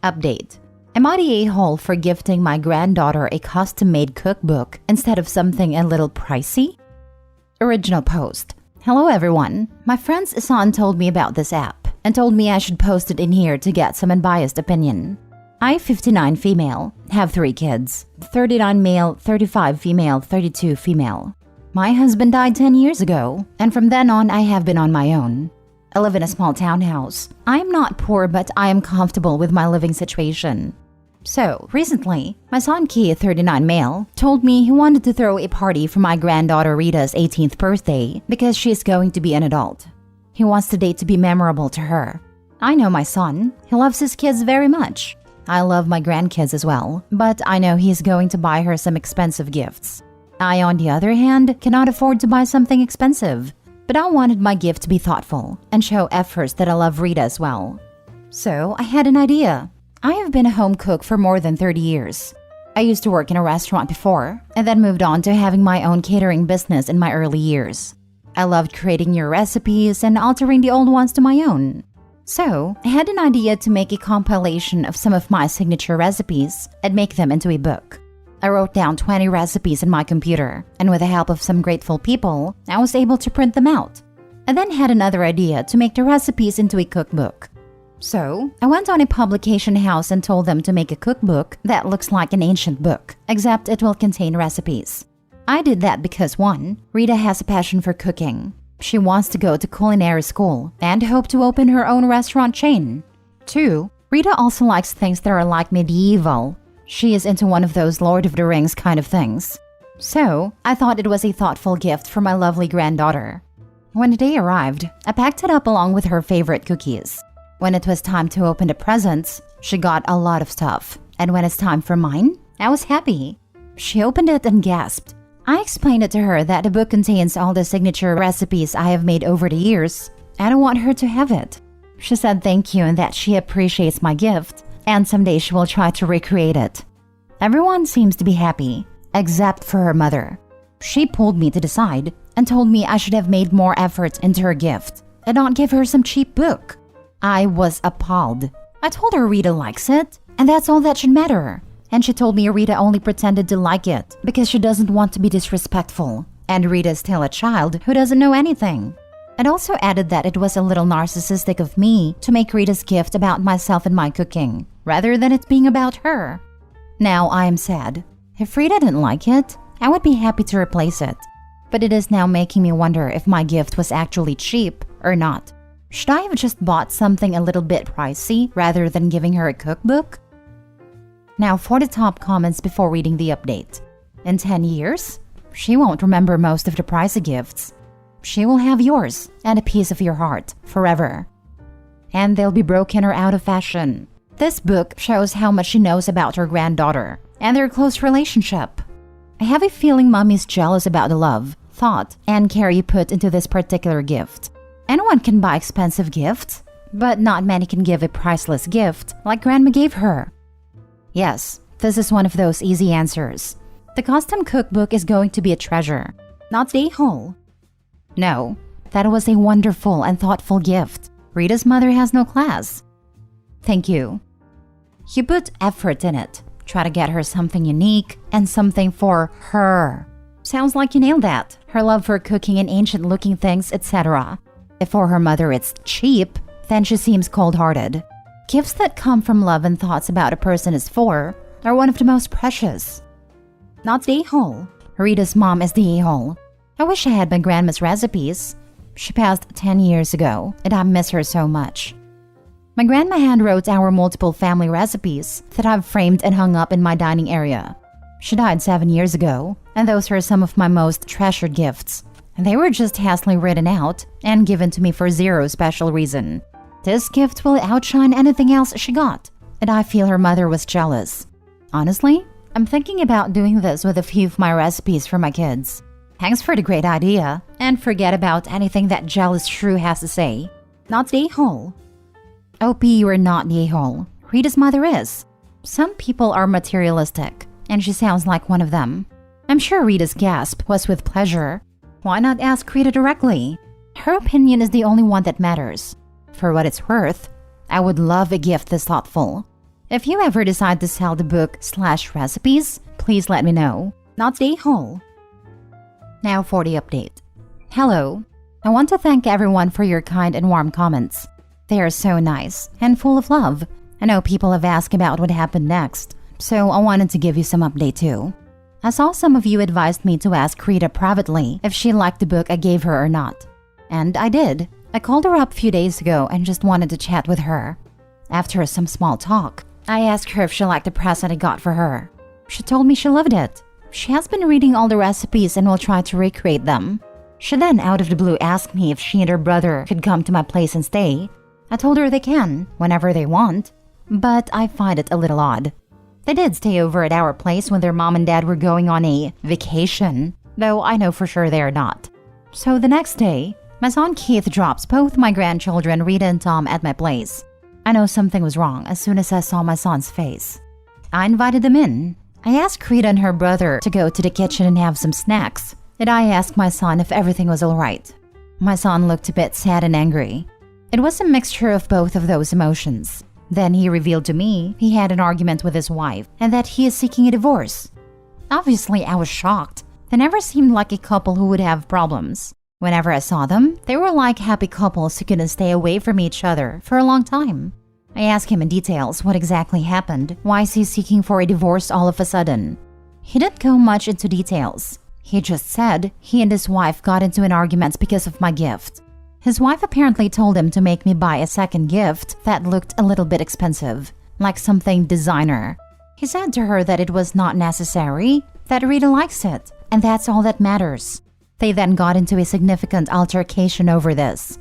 Update. Am I the a-hole for gifting my granddaughter a custom-made cookbook instead of something a little pricey? Original post. Hello everyone. My friend's son told me about this app and told me I should post it in here to get some unbiased opinion. I'm 59 female, have 3 kids, 39 male, 35 female, 32 female. My husband died 10 years ago, and from then on I have been on my own. I live in a small townhouse. I am not poor, but I am comfortable with my living situation. So, recently, my son Keith, 39 male, told me he wanted to throw a party for my granddaughter Rita's 18th birthday because she is going to be an adult. He wants the date to be memorable to her. I know my son. He loves his kids very much. I love my grandkids as well, but I know he's going to buy her some expensive gifts. I, on the other hand, cannot afford to buy something expensive, but I wanted my gift to be thoughtful and show efforts that I love Rita as well. So, I had an idea. I have been a home cook for more than 30 years. I used to work in a restaurant before, and then moved on to having my own catering business in my early years. I loved creating new recipes and altering the old ones to my own. So, I had an idea to make a compilation of some of my signature recipes and make them into a book. I wrote down 20 recipes in my computer, and with the help of some grateful people, I was able to print them out. I then had another idea to make the recipes into a cookbook. So, I went on a publication house and told them to make a cookbook that looks like an ancient book, except it will contain recipes. I did that because 1. Rita has a passion for cooking. She wants to go to culinary school and hope to open her own restaurant chain. 2. Rita also likes things that are like medieval. She is into one of those Lord of the Rings kind of things. So, I thought it was a thoughtful gift for my lovely granddaughter. When the day arrived, I packed it up along with her favorite cookies. When it was time to open the presents, she got a lot of stuff. And when it's time for mine, I was happy. She opened it and gasped. I explained it to her that the book contains all the signature recipes I have made over the years. I don't want her to have it. She said thank you and that she appreciates my gift, and someday she will try to recreate it. Everyone seems to be happy, except for her mother. She pulled me to the side and told me I should have made more effort into her gift and not give her some cheap book. I was appalled. I told her Rita likes it, and that's all that should matter. And she told me Rita only pretended to like it because she doesn't want to be disrespectful, and Rita is still a child who doesn't know anything. It also added that it was a little narcissistic of me to make Rita's gift about myself and my cooking, rather than it being about her. Now I am sad. If Rita didn't like it, I would be happy to replace it. But it is now making me wonder if my gift was actually cheap or not. Should I have just bought something a little bit pricey rather than giving her a cookbook? Now for the top comments before reading the update. In 10 years, she won't remember most of the pricey gifts. She will have yours and a piece of your heart forever. And they'll be broken or out of fashion. This book shows how much she knows about her granddaughter and their close relationship. I have a feeling Mommy's jealous about the love, thought, and care you put into this particular gift. Anyone can buy expensive gifts, but not many can give a priceless gift like Grandma gave her. Yes, this is one of those easy answers. The custom cookbook is going to be a treasure, not the a-hole. No, that was a wonderful and thoughtful gift. Rita's mother has no class. Thank you. You put effort in it. Try to get her something unique and something for her. Sounds like you nailed that. Her love for cooking and ancient-looking things, etc. If for her mother it's cheap, then she seems cold-hearted. Gifts that come from love and thoughts about a person is for are one of the most precious. Not the a-hole. Rita's mom is the a-hole. I wish I had my grandma's recipes. She passed 10 years ago, and I miss her so much. My grandma handwrote our multiple family recipes that I've framed and hung up in my dining area. She died 7 years ago, and those are some of my most treasured gifts. And they were just hastily written out and given to me for zero special reason. This gift will outshine anything else she got, and I feel her mother was jealous. Honestly, I'm thinking about doing this with a few of my recipes for my kids. Thanks for the great idea, and forget about anything that jealous shrew has to say. Not the a-hole. OP, you are not the a-hole. Rita's mother is. Some people are materialistic, and she sounds like one of them. I'm sure Rita's gasp was with pleasure. Why not ask Rita directly? Her opinion is the only one that matters. For what it's worth, I would love a gift this thoughtful. If you ever decide to sell the book/recipes, please let me know. Not the haul. Now for the update. Hello. I want to thank everyone for your kind and warm comments. They are so nice and full of love. I know people have asked about what happened next, so I wanted to give you some update too. I saw some of you advised me to ask Rita privately if she liked the book I gave her or not. And I did. I called her up a few days ago and just wanted to chat with her. After some small talk, I asked her if she liked the present I got for her. She told me she loved it. She has been reading all the recipes and will try to recreate them. She then out of the blue asked me if she and her brother could come to my place and stay. I told her they can, whenever they want. But I find it a little odd. They did stay over at our place when their mom and dad were going on a vacation, though I know for sure they are not. So the next day, my son Keith drops both my grandchildren, Rita and Tom, at my place. I know something was wrong as soon as I saw my son's face. I invited them in. I asked Rita and her brother to go to the kitchen and have some snacks, and I asked my son if everything was alright. My son looked a bit sad and angry. It was a mixture of both of those emotions. Then he revealed to me he had an argument with his wife and that he is seeking a divorce. Obviously, I was shocked. They never seemed like a couple who would have problems. Whenever I saw them, they were like happy couples who couldn't stay away from each other for a long time. I asked him in details what exactly happened. Why is he seeking for a divorce all of a sudden? He didn't go much into details. He just said he and his wife got into an argument because of my gift. His wife apparently told him to make me buy a second gift that looked a little bit expensive, like something designer. He said to her that it was not necessary, that Rita likes it, and that's all that matters. They then got into a significant altercation over this.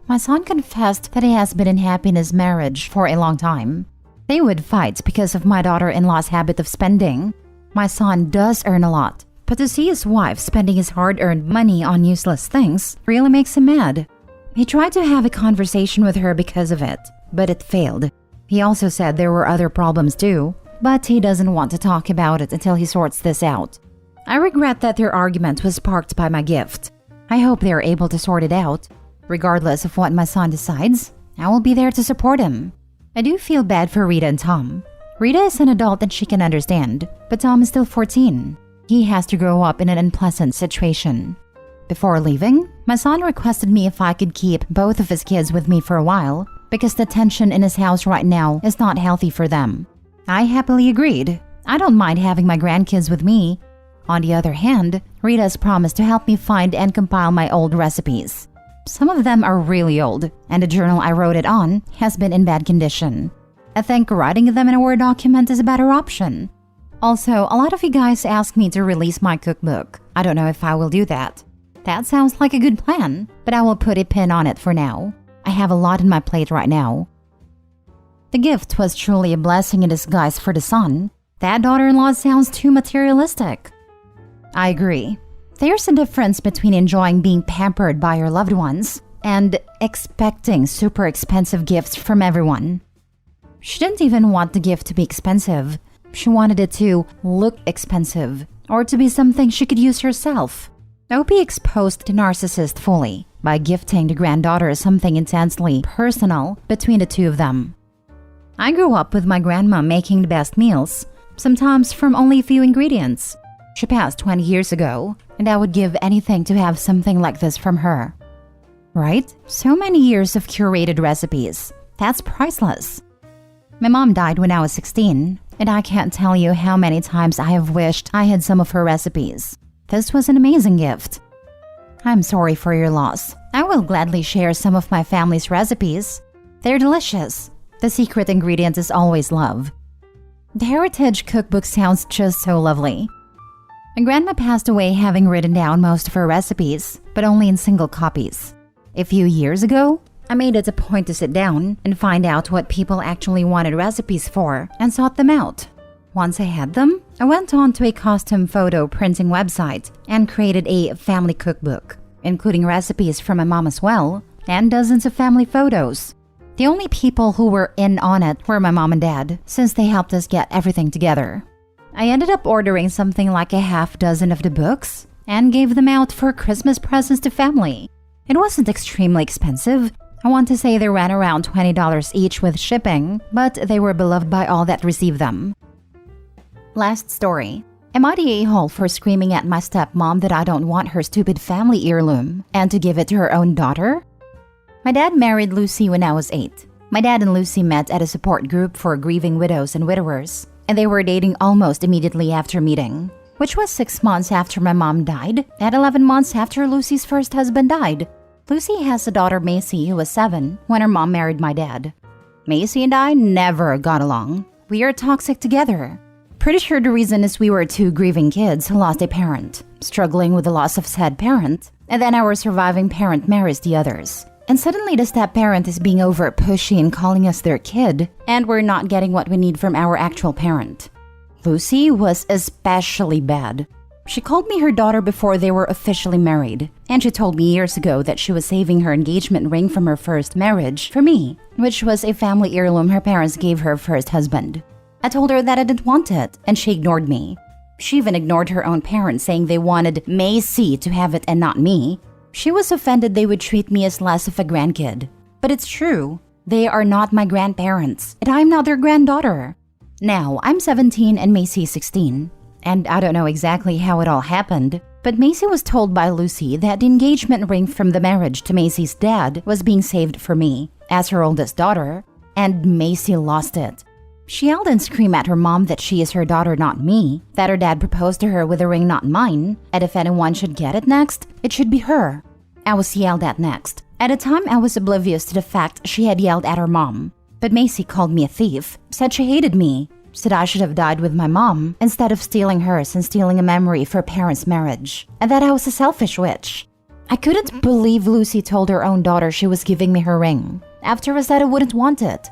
My son confessed that he has been unhappy in his marriage for a long time. They would fight because of my daughter-in-law's habit of spending. My son does earn a lot, but to see his wife spending his hard-earned money on useless things really makes him mad. He tried to have a conversation with her because of it, but it failed. He also said there were other problems too, but he doesn't want to talk about it until he sorts this out. I regret that their argument was sparked by my gift. I hope they are able to sort it out. Regardless of what my son decides, I will be there to support him. I do feel bad for Rita and Tom. Rita is an adult and she can understand, but Tom is still 14. He has to grow up in an unpleasant situation. Before leaving, my son requested me if I could keep both of his kids with me for a while because the tension in his house right now is not healthy for them. I happily agreed. I don't mind having my grandkids with me. On the other hand, Rita has promised to help me find and compile my old recipes. Some of them are really old, and the journal I wrote it on has been in bad condition. I think writing them in a Word document is a better option. Also, a lot of you guys asked me to release my cookbook. I don't know if I will do that. That sounds like a good plan, but I will put a pin on it for now. I have a lot on my plate right now. The gift was truly a blessing in disguise for the son. That daughter-in-law sounds too materialistic. I agree. There's a difference between enjoying being pampered by your loved ones and expecting super expensive gifts from everyone. She didn't even want the gift to be expensive. She wanted it to look expensive or to be something she could use herself. Opie exposed the narcissist fully by gifting the granddaughter something intensely personal between the two of them. I grew up with my grandma making the best meals, sometimes from only a few ingredients. She passed 20 years ago, and I would give anything to have something like this from her. Right? So many years of curated recipes. That's priceless. My mom died when I was 16, and I can't tell you how many times I have wished I had some of her recipes. This was an amazing gift. I'm sorry for your loss. I will gladly share some of my family's recipes. They're delicious. The secret ingredient is always love. The Heritage Cookbook sounds just so lovely. My grandma passed away having written down most of her recipes, but only in single copies. A few years ago, I made it a point to sit down and find out what people actually wanted recipes for and sought them out. Once I had them, I went on to a custom photo printing website and created a family cookbook, including recipes from my mom as well, and dozens of family photos. The only people who were in on it were my mom and dad, since they helped us get everything together. I ended up ordering something like a half dozen of the books and gave them out for Christmas presents to family. It wasn't extremely expensive, I want to say they ran around $20 each with shipping, but they were beloved by all that received them. Last story. Am I the a-hole for screaming at my stepmom that I don't want her stupid family heirloom and to give it to her own daughter? My dad married Lucy when I was 8. My dad and Lucy met at a support group for grieving widows and widowers, and they were dating almost immediately after meeting, which was 6 months after my mom died and 11 months after Lucy's first husband died. Lucy has a daughter, Macy, who was 7 when her mom married my dad. Macy and I never got along. We are toxic together. Pretty sure the reason is we were 2 grieving kids who lost a parent, struggling with the loss of said parent, and then our surviving parent marries the others. And suddenly the step-parent is being over pushy and calling us their kid, and we're not getting what we need from our actual parent. Lucy was especially bad. She called me her daughter before they were officially married, and she told me years ago that she was saving her engagement ring from her first marriage for me, which was a family heirloom her parents gave her first husband. I told her that I didn't want it, and she ignored me. She even ignored her own parents, saying they wanted Macy to have it and not me. She was offended they would treat me as less of a grandkid. But it's true. They are not my grandparents, and I'm not their granddaughter. Now, I'm 17 and Macy is 16. And I don't know exactly how it all happened, but Macy was told by Lucy that the engagement ring from the marriage to Macy's dad was being saved for me, as her oldest daughter, and Macy lost it. She yelled and screamed at her mom that she is her daughter, not me, that her dad proposed to her with a ring not mine, and if anyone should get it next, it should be her. I was yelled at next. At the time, I was oblivious to the fact she had yelled at her mom, but Macy called me a thief, said she hated me, said I should have died with my mom instead of stealing hers and stealing a memory for her parents' marriage, and that I was a selfish witch. I couldn't believe Lucy told her own daughter she was giving me her ring, after I said I wouldn't want it.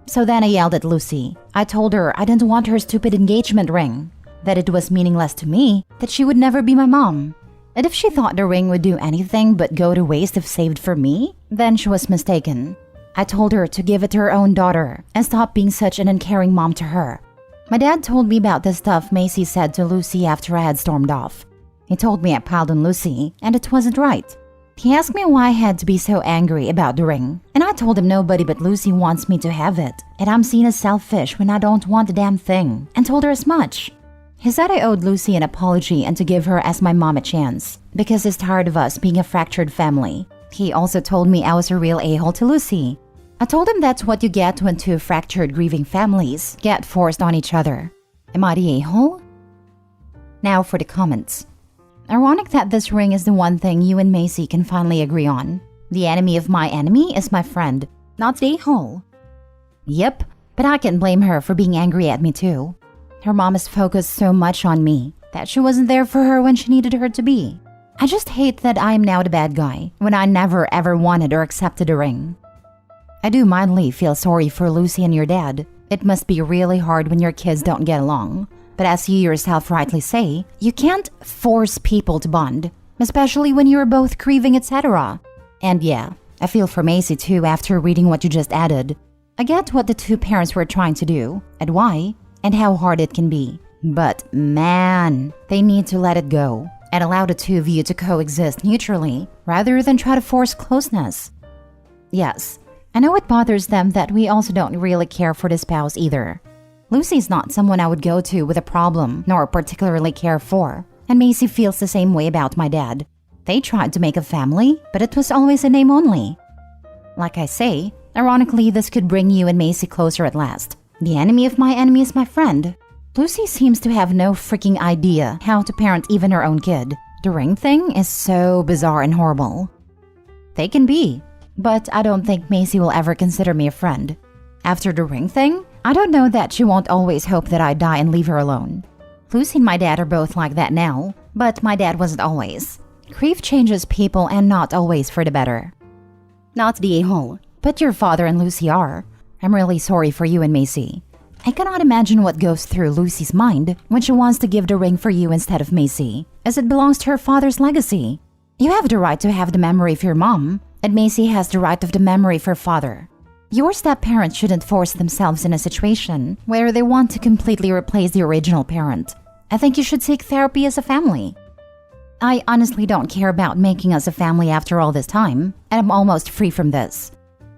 So then I yelled at Lucy. I told her I didn't want her stupid engagement ring, that it was meaningless to me, that she would never be my mom. And if she thought the ring would do anything but go to waste if saved for me, then she was mistaken. I told her to give it to her own daughter and stop being such an uncaring mom to her. My dad told me about the stuff Macy said to Lucy after I had stormed off. He told me I piled on Lucy, and it wasn't right. He asked me why I had to be so angry about the ring, and I told him nobody but Lucy wants me to have it, and I'm seen as selfish when I don't want the damn thing, and told her as much. He said I owed Lucy an apology and to give her as my mom a chance, because he's tired of us being a fractured family. He also told me I was a real a-hole to Lucy. I told him that's what you get when 2 fractured grieving families get forced on each other. Am I the a-hole? Now for the comments. Ironic that this ring is the one thing you and Macy can finally agree on. The enemy of my enemy is my friend, not the a-hole. Yep, but I can blame her for being angry at me too. Her mom is focused so much on me that she wasn't there for her when she needed her to be. I just hate that I am now the bad guy when I never ever wanted or accepted a ring. I do mildly feel sorry for Lucy and your dad. It must be really hard when your kids don't get along. But as you yourself rightly say, you can't force people to bond, especially when you're both grieving, etc. And yeah, I feel for Macy too after reading what you just added. I get what the 2 parents were trying to do, and why, and how hard it can be. But man, they need to let it go and allow the 2 of you to coexist neutrally rather than try to force closeness. Yes, I know it bothers them that we also don't really care for the spouse either. Lucy's not someone I would go to with a problem nor particularly care for, and Macy feels the same way about my dad. They tried to make a family, but it was always a name only. Like I say, ironically, this could bring you and Macy closer at last. The enemy of my enemy is my friend. Lucy seems to have no freaking idea how to parent even her own kid. The ring thing is so bizarre and horrible. They can be, but I don't think Macy will ever consider me a friend. After the ring thing, I don't know that she won't always hope that I die and leave her alone. Lucy and my dad are both like that now, but my dad wasn't always. Grief changes people and not always for the better. Not the a-hole, but your father and Lucy are. I'm really sorry for you and Macy. I cannot imagine what goes through Lucy's mind when she wants to give the ring for you instead of Macy, as it belongs to her father's legacy. You have the right to have the memory of your mom, and Macy has the right of the memory for father. Your step-parents shouldn't force themselves in a situation where they want to completely replace the original parent. I think you should seek therapy as a family. I honestly don't care about making us a family after all this time, and I'm almost free from this.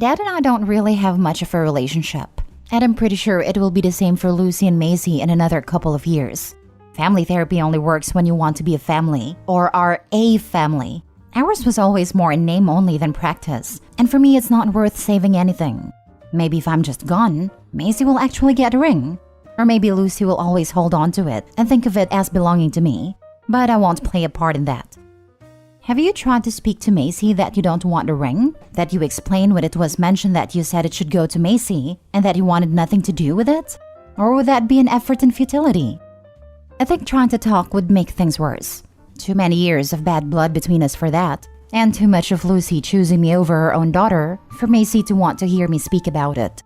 Dad and I don't really have much of a relationship, and I'm pretty sure it will be the same for Lucy and Macy in another couple of years. Family therapy only works when you want to be a family, or are a family. Ours was always more in name only than practice, and for me it's not worth saving anything. Maybe if I'm just gone, Macy will actually get a ring. Or maybe Lucy will always hold on to it and think of it as belonging to me, but I won't play a part in that. Have you tried to speak to Macy that you don't want a ring? That you explained when it was mentioned that you said it should go to Macy and that you wanted nothing to do with it? Or would that be an effort in futility? I think trying to talk would make things worse. Too many years of bad blood between us for that, and too much of Lucy choosing me over her own daughter for Macy to want to hear me speak about it.